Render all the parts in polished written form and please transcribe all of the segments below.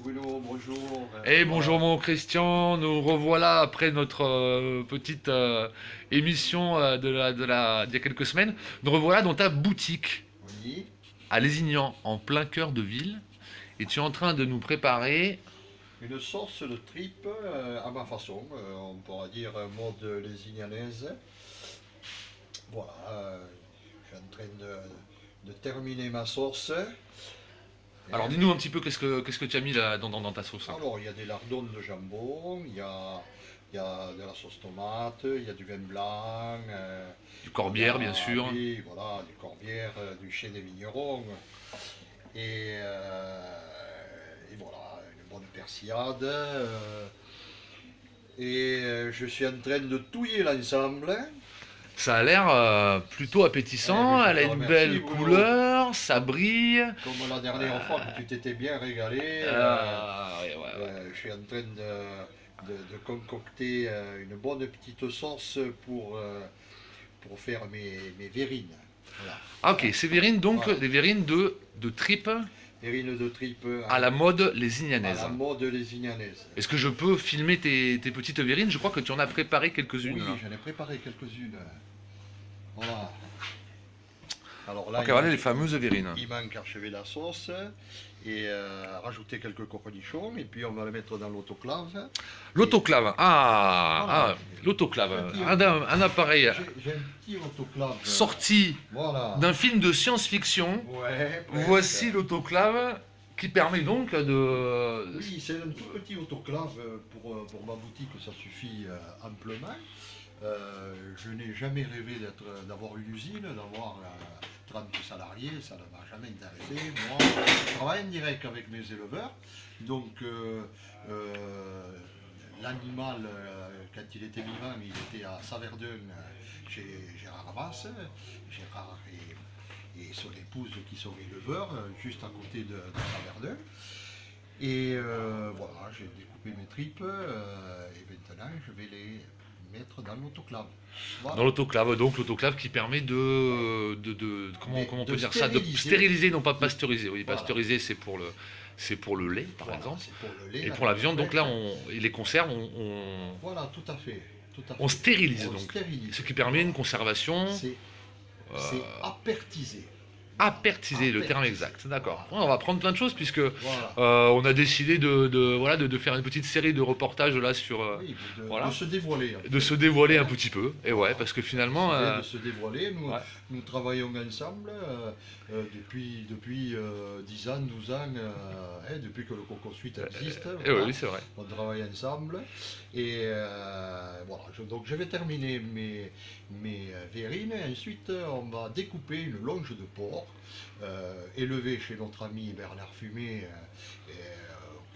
Bruno, bonjour. Et Voilà. bonjour mon Christian, nous revoilà après notre petite émission d'il y a quelques semaines. Nous revoilà dans ta boutique Oui, à Lézignan, en plein cœur de ville. Et tu es en train de nous préparer. une sauce de tripe à ma façon, on pourra dire mode lésignanaise. Voilà, je suis en train de terminer ma sauce. Alors Et- dis-nous un petit peu qu'est-ce que tu as mis là, dans ta sauce, hein. alors, il y a des lardons de jambon, il y a de la sauce tomate, il y a du vin blanc, Du corbière bien sûr. oui, voilà, du corbière, du chai des vignerons. Et voilà, une bonne persillade. Je suis en train de touiller l'ensemble. Ça a l'air plutôt appétissant, Je elle a te une remercie, belle Bruno. couleur, ça brille. Comme la dernière fois que tu t'étais bien régalé, Ouais, ouais, ouais. je suis en train de concocter une bonne petite sauce pour faire mes verrines. Voilà. Ah ok, c'est verrines donc, Voilà. des verrines de tripes Verrines de tripe à la mode à lésignanaise. la mode lésignanaise. Est-ce que je peux filmer tes petites verrines? Je crois que tu en as préparé quelques-unes Oui, là. j'en ai préparé quelques-unes. Voilà. Alors là, Ok, voilà les fameuses verrines. il manque à achever la sauce et rajouter quelques cornichons et puis on va le mettre dans l'autoclave. L'autoclave. Ah, Voilà. ah, l'autoclave. Petit- Un appareil J'ai un petit autoclave. sorti Voilà. d'un film de science-fiction. Ouais, presque. Voici l'autoclave qui permet donc de... Oui, c'est un tout petit autoclave pour ma boutique, ça suffit amplement. Je n'ai jamais rêvé d'avoir une usine, d'avoir 30 salariés, ça ne m'a jamais intéressé. Moi, je travaille en direct avec mes éleveurs, donc l'animal, quand il était vivant, il était à Saverdun chez Gérard Havas, Gérard et son épouse qui sont éleveurs, juste à côté de Saverdun. Et voilà, j'ai découpé mes tripes et maintenant je vais les mettre dans l'autoclave. Voilà. Dans l'autoclave, donc l'autoclave qui permet comment on De peut dire ça? De stériliser. stériliser, non pas pasteuriser. Oui, Voilà. pasteuriser c'est pour le lait par Voilà, exemple. c'est pour le lait. Et la pour la viande, donc là, crème. et les conserves, on, Voilà, tout à fait. Tout à on fait. stérilise On donc. stérilise. Ce qui permet une conservation C'est apertisé. apertisée, le terme Apertisé. exact. D'accord. Voilà. Ouais, on va prendre plein de choses puisque Voilà. on a décidé voilà, de faire une petite série de reportages là sur... Oui, voilà. de se dévoiler. de se dévoiler un petit peu. Et ouais, parce que finalement... De se dévoiler. Nous, ouais. nous travaillons ensemble depuis 10 ans, 12 ans, depuis que le Coco Suite existe. Et Voilà. oui, c'est vrai. On travaille ensemble. Et voilà, donc je vais terminer mes verrines. Et ensuite, on va découper une longe de porc élevée chez notre ami Bernard Fumé.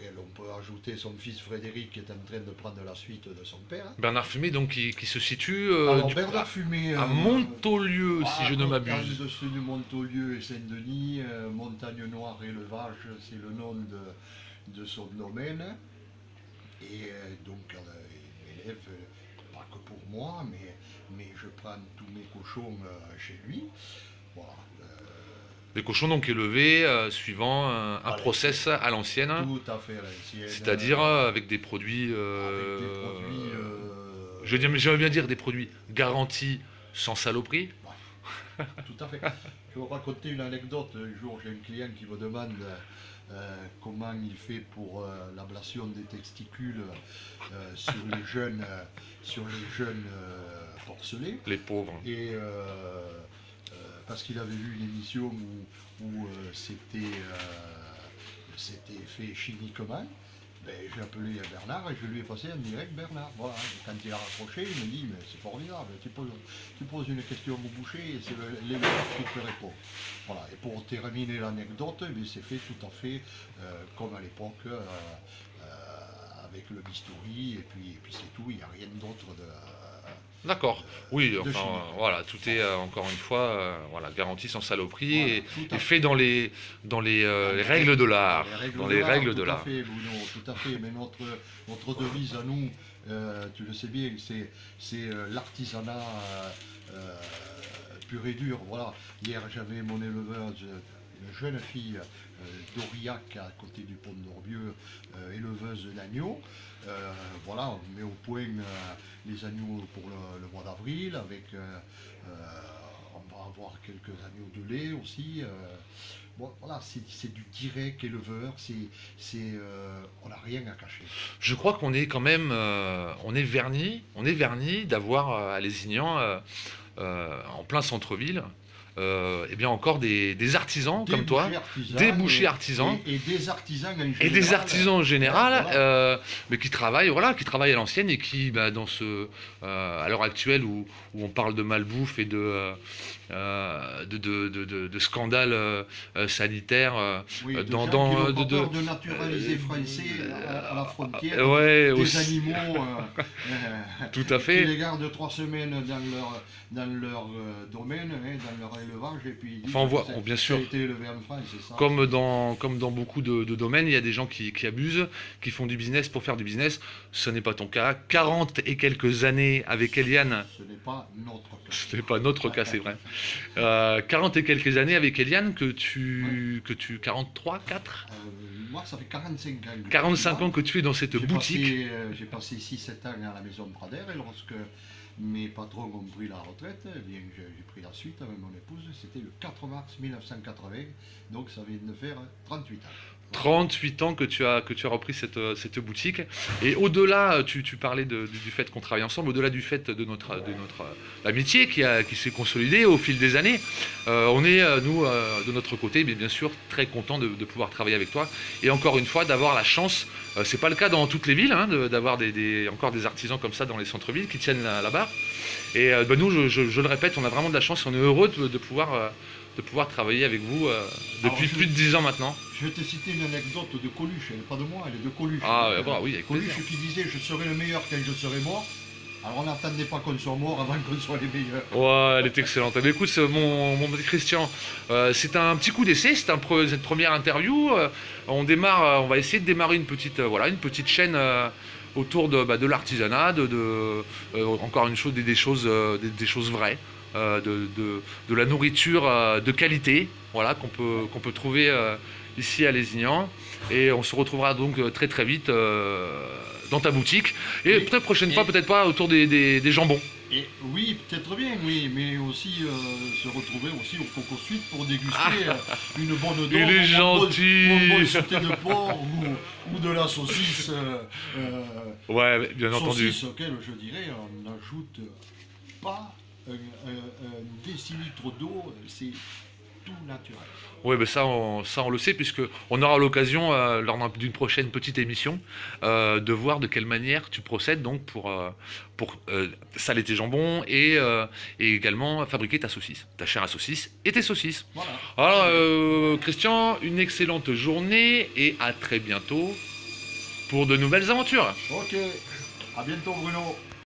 Auquel on peut ajouter son fils Frédéric qui est en train de prendre la suite de son père. Bernard Fumé, donc, qui se situe Alors Bernard Fumé à Montaulieu, si je ne m'abuse. Dessus de Montaulieu et Saint-Denis, Montagne Noire élevage, c'est le nom de son domaine. Et donc il élève, pas que pour moi, mais je prends tous mes cochons chez lui. Voilà. Des cochons donc élevés suivant un Voilà. process à l'ancienne, Tout à fait à l'ancienne. c'est-à-dire avec des produits... avec des produits. j'aime bien dire des produits garantis sans saloperie. Tout à fait. Je vais vous raconter une anecdote. Un jour, j'ai un client qui me demande comment il fait pour l'ablation des testicules sur les jeunes porcelets. Les pauvres. Et parce qu'il avait vu une émission où c'était fait chimiquement. Ben, j'ai appelé Bernard et je lui ai passé en direct Bernard. Voilà. Et quand il a raccroché, il me dit mais c'est formidable, tu poses une question au boucher et c'est l'éleveur qui te répond. Voilà. Et pour terminer l'anecdote, eh c'est fait tout à fait comme à l'époque avec le bistouri et puis c'est tout, il n'y a rien d'autre D'accord. Oui, de enfin chimique. voilà, tout est encore une fois voilà, garanti sans saloperie Voilà, et, tout à et fait. fait dans les les règles de l'art. Dans les règles de tout à l'art. fait, Bruno, tout à fait. Mais notre devise à nous, tu le sais bien, c'est l'artisanat pur et dur. Voilà. Hier, j'avais mon éleveur, une jeune fille d'Aurillac, à côté du pont d'Orbieu, éleveuse d'agneaux. Voilà, on met au point les agneaux pour le mois d'avril, avec on va avoir quelques agneaux de lait aussi. Bon, voilà, c'est du direct éleveur, on n'a rien à cacher. Je crois qu'on est quand même, on est verni d'avoir à Lézignan, en plein centre-ville, eh bien encore des artisans comme toi, des bouchers artisans. Et des artisans en général. Et des artisans en général, Voilà. mais qui travaillent, voilà, qui travaillent à l'ancienne et qui, bah, à l'heure actuelle où on parle de malbouffe et de scandales sanitaires, Oui, de dans, gens dans, qui n'ont pas de- peur de naturaliser français à la frontière, ouais, des aussi, animaux tout à qui fait. les gardent 3 semaines dans leur domaine, hein, dans leur élevage, et puis ils disent Enfin, on voit, que bien ça sûr, a été élevé en France, c'est ça. comme dans beaucoup de domaines, il y a des gens qui abusent, qui font du business pour faire du business. Ce n'est pas ton cas. 40 et quelques années avec Eliane, Ce n'est pas notre cas. ce n'est pas notre cas, c'est vrai. 40 et quelques années avec Eliane, que tu 43, 4 Moi, ça fait 45 ans. que je suis 45 là. ans que tu es dans cette boutique. J'ai passé 6-7 ans à la maison de Pradère, et lorsque mes patrons ont pris la retraite, eh bien, j'ai pris la suite avec mon épouse. C'était le 4 mars 1980, donc ça vient de faire 38 ans. 38 ans que tu as repris cette boutique. Et au-delà, tu parlais du fait qu'on travaille ensemble, au-delà du fait de notre amitié qui s'est consolidée au fil des années, on est, nous, de notre côté, mais bien sûr, très contents de pouvoir travailler avec toi. Et encore une fois, d'avoir la chance, c'est pas le cas dans toutes les villes, hein, d'avoir encore des artisans comme ça dans les centres-villes qui tiennent la barre. Et bah, nous, je le répète, on a vraiment de la chance et on est heureux de pouvoir travailler avec vous depuis plus de 10 ans maintenant. Je vais te citer une anecdote de Coluche, elle n'est pas de moi, elle est de Coluche. Ah, voilà, oui, avec Coluche plaisir. qui disait je serai le meilleur quand je serai mort. Alors on n'attendait pas qu'on soit mort avant qu'on soit les meilleurs. Ouais, elle est excellente. Eh bien, écoute, mon petit Christian, c'est un petit coup d'essai, cette première interview. On démarre, on va essayer de démarrer une petite chaîne autour de l'artisanat, encore une chose, des choses vraies, de la nourriture de qualité, voilà, qu'on peut trouver ici à Lézignan. Et on se retrouvera donc très très vite dans ta boutique. Et Oui. peut-être prochaine fois, peut-être pas autour des jambons. Et oui, peut-être bien, oui, mais aussi se retrouver aussi au Coco Suite pour déguster une bonne dose. Il est gentil. Ou un bon sauté de porc ou de la saucisse. Ouais, bien entendu. Saucisse auquel je dirais on n'ajoute pas un décilitre d'eau, c'est tout naturel. Oui, ben ça, on le sait, puisque on aura l'occasion, lors d'une prochaine petite émission, de voir de quelle manière tu procèdes donc pour saler tes jambons et également fabriquer ta saucisse, ta chair à saucisse et tes saucisses. Voilà. Alors, Christian, une excellente journée et à très bientôt pour de nouvelles aventures. Ok, à bientôt Bruno.